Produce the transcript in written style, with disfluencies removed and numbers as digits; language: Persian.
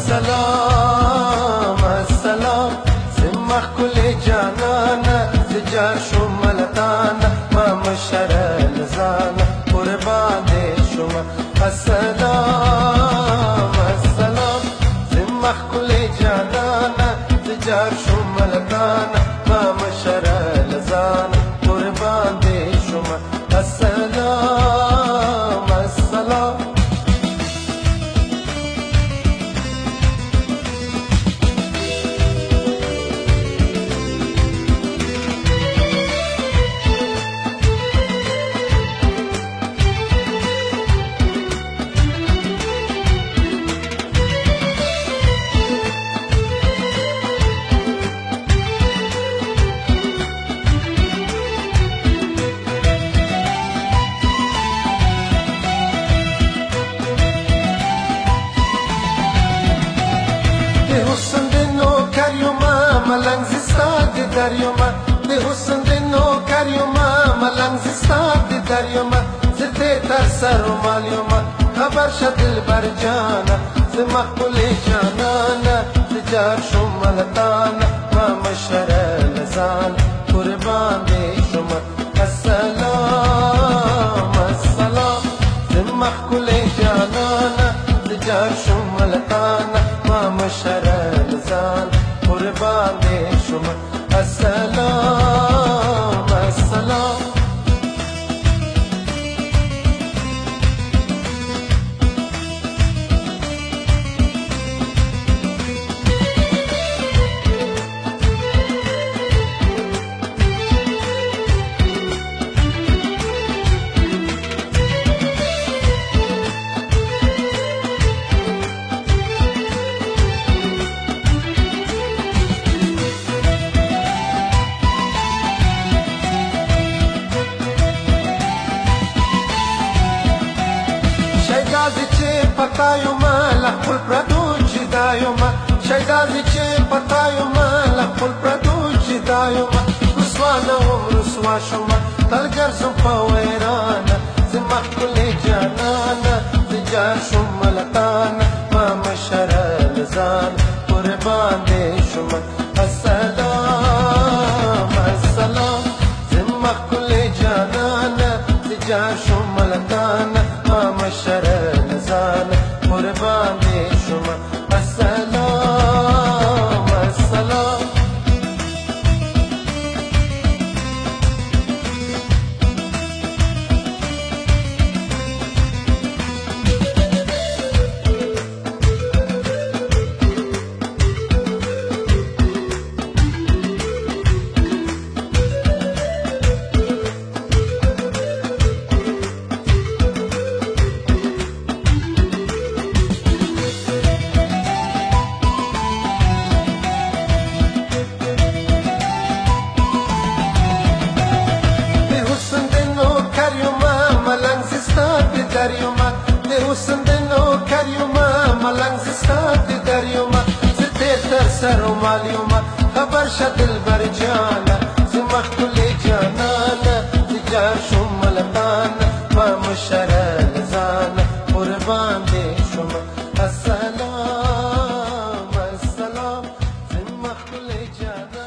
السلام السلام زمخ كل جانانا زجار شما لتانا ما مشر لزانا قربان دي شما السلام السلام زمخ كل جانانا زجار شما لتانا ما مشر لزانا قربان دي شما السلام السلام حسن دنو کریوما ملنگ زستاد دریوما ده حسن دنو کریوما ملنگ زستاد دریوما زته تر سر و مالیوما خبر شدل بر جانا زمخ کل جانانا زجار شما لتانا ما مشر لزانا قربان دی شما السلام السلام زمخ کل جانانا زجار شما لتانا ما مشر لزان قربان دي شما السلام السلام شایدازی چه پتایوما لخل پردو جدایوما شایدازی چه پتایوما لخل پردو جدایوما رسوانا و رسوا شما تلگر زنفا ویرانا زمخ کل جانانا زجار شما لتانا ما مشر لزان قربان دی شما السلام السلام زمخ کل جانانا زجار شما لتانا ما مشر لزانا قربان دي شما السلام السلام دریوما ده حسن دنو کریوما ملنگ زستاد دریوما زته تر سر و مالیوما خبر شدل بر جانا زمخ کل جانانا زجار شما لتانا ما مشر لزانا قربان دی شما السلام السلام زمخ کل جانا